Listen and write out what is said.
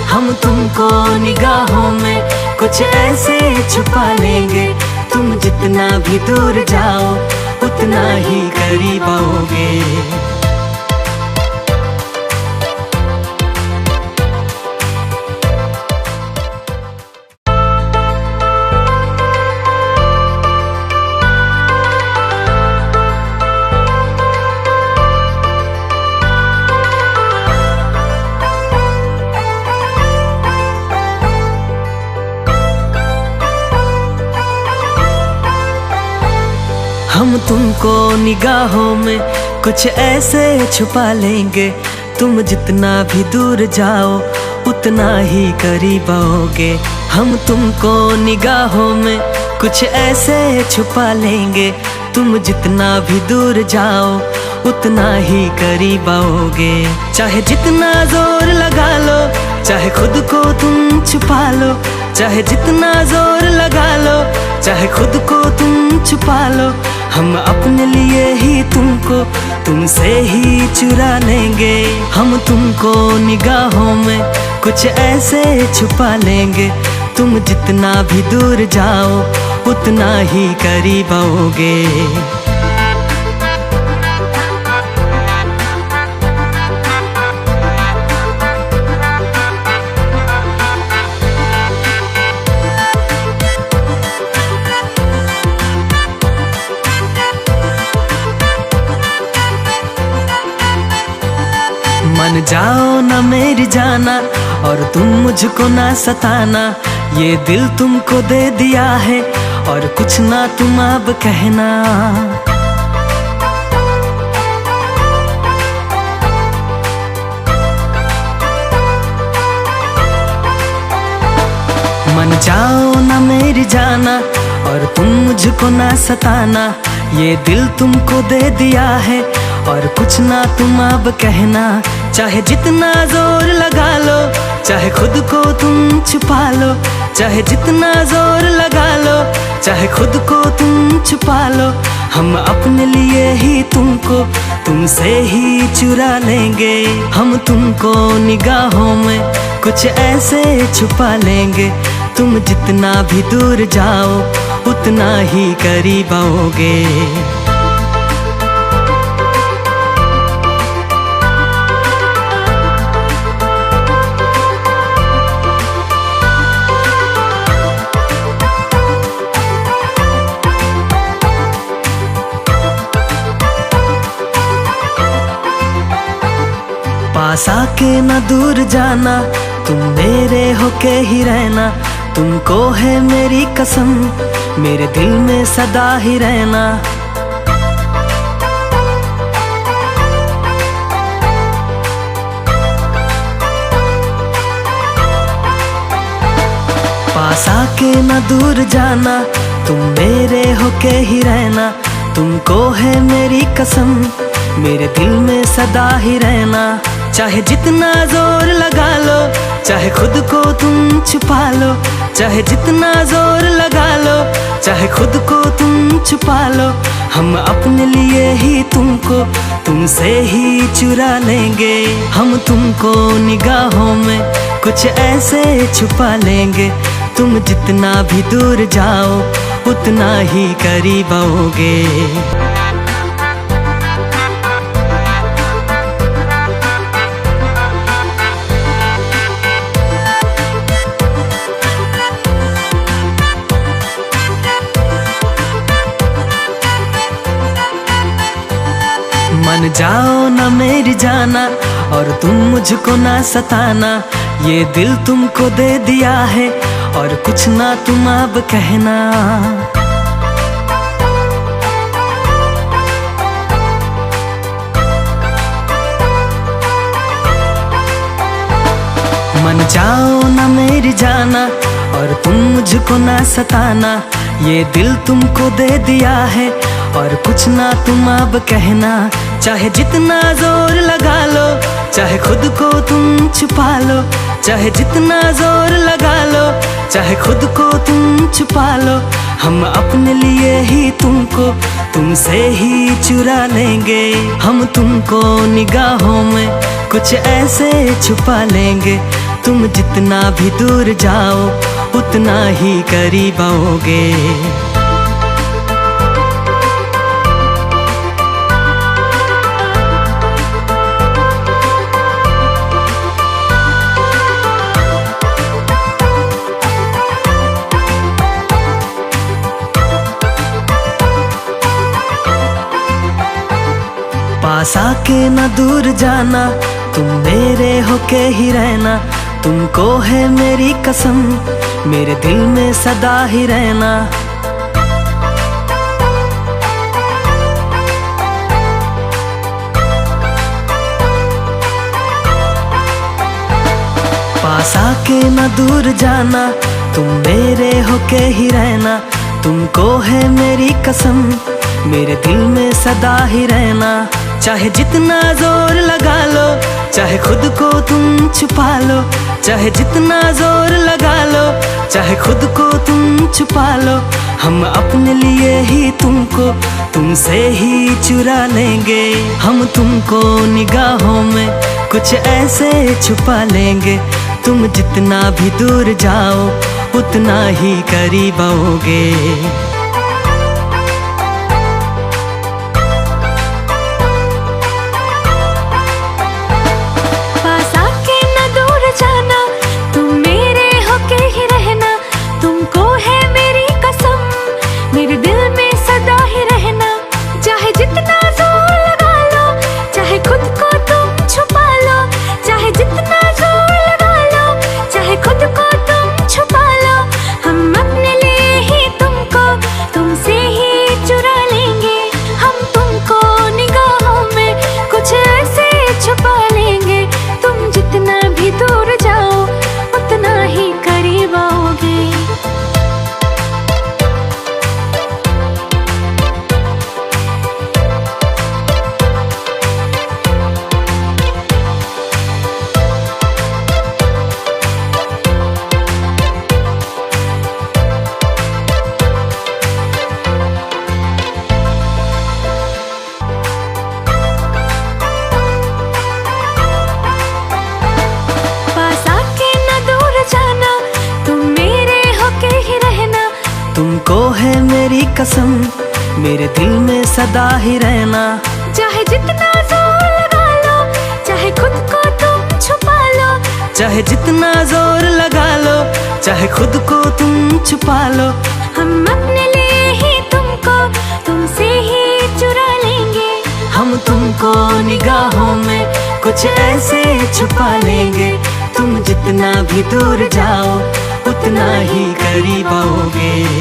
हम तुमको निगाहों में कुछ ऐसे छुपा लेंगे। तुम जितना भी दूर जाओ उतना ही करीब आओगे। हम तुमको निगाहों में कुछ ऐसे छुपा लेंगे। तुम जितना भी दूर जाओ उतना ही करीब आओगे। हम तुमको निगाहों में कुछ ऐसे छुपा लेंगे। तुम जितना भी दूर जाओ उतना ही करीब आओगे। चाहे जितना जोर लगा लो, चाहे खुद को तुम छुपा लो, चाहे जितना जोर लगा लो, चाहे खुद को तुम छुपा लो, हम अपने लिए ही तुमको तुमसे ही चुरा लेंगे। हम तुमको निगाहों में कुछ ऐसे छुपा लेंगे। तुम जितना भी दूर जाओ उतना ही करीब आओगे। मान जाओ ना मेरी जाना और तुम मुझको ना सताना। ये दिल तुमको दे दिया है और कुछ ना तुम अब कहना। मान जाओ ना मेरी जाना और तुम मुझको ना सताना। ये दिल तुमको दे दिया है और कुछ ना तुम अब कहना। चाहे जितना जोर लगा लो, चाहे खुद को तुम छुपा लो, चाहे जितना जोर लगा लो, चाहे खुद को तुम छुपा लो, हम अपने लिए ही तुमको तुमसे ही चुरा लेंगे। हम तुमको निगाहों में कुछ ऐसे छुपा लेंगे। तुम जितना भी दूर जाओ उतना ही करीब आओगे। पास आके ना दूर जाना, तुम मेरे होके ही रहना। तुमको है मेरी कसम, मेरे दिल में सदा ही रहना। पास आके ना दूर जाना, तुम मेरे होके ही रहना। तुमको है मेरी कसम, मेरे दिल में सदा ही रहना। चाहे जितना जोर लगा लो, चाहे खुद को तुम छुपा लो, चाहे जितना जोर लगा लो, चाहे खुद को तुम छुपा लो, हम अपने लिए ही तुमको तुमसे ही चुरा लेंगे। हम तुमको निगाहों में कुछ ऐसे छुपा लेंगे। तुम जितना भी दूर जाओ उतना ही करीब आओगे। मान जाओ ना मेरी जाना और तुम मुझको ना सताना। ये दिल तुमको दे दिया है और कुछ ना तुम अब कहना। मान जाओ ना मेरी जाना और तुम मुझको ना सताना। ये दिल तुमको दे दिया है और कुछ ना तुम अब कहना। चाहे जितना जोर लगा लो, चाहे खुद को तुम छुपा लो, चाहे जितना जोर लगा लो, चाहे खुद को तुम छुपा लो, हम अपने लिए ही तुमको तुमसे ही चुरा लेंगे। हम तुमको निगाहों में कुछ ऐसे छुपा लेंगे। तुम जितना भी दूर जाओ उतना ही करीब आओगे। पास आके ना दूर जाना, तुम मेरे होके ही रहना। तुमको है मेरी कसम, मेरे दिल में सदा ही रहना। पास आके ना दूर जाना, तुम मेरे होके ही रहना। तुमको है मेरी कसम, मेरे दिल में सदा ही रहना। चाहे जितना जोर लगा लो, चाहे खुद को तुम छुपा लो। चाहे जितना जोर लगा लो, चाहे खुद को तुम छुपा लो। हम अपने लिए ही तुमको तुमसे ही चुरा लेंगे। हम तुमको निगाहों में कुछ ऐसे छुपा लेंगे। तुम जितना भी दूर जाओ उतना ही करीब आओगे। तुमको है मेरी कसम, मेरे दिल में सदा ही रहना। चाहे जितना जोर लगा लो, चाहे खुद को तुम छुपा लो। चाहे जितना जोर लगा लो, चाहे खुद को तुम छुपा लो। हम अपने लिए ही तुमको तुमसे ही चुरा लेंगे। हम तुमको निगाहों में कुछ ऐसे छुपा लेंगे। तुम जितना भी दूर जाओ उतना ही करीब आओगे।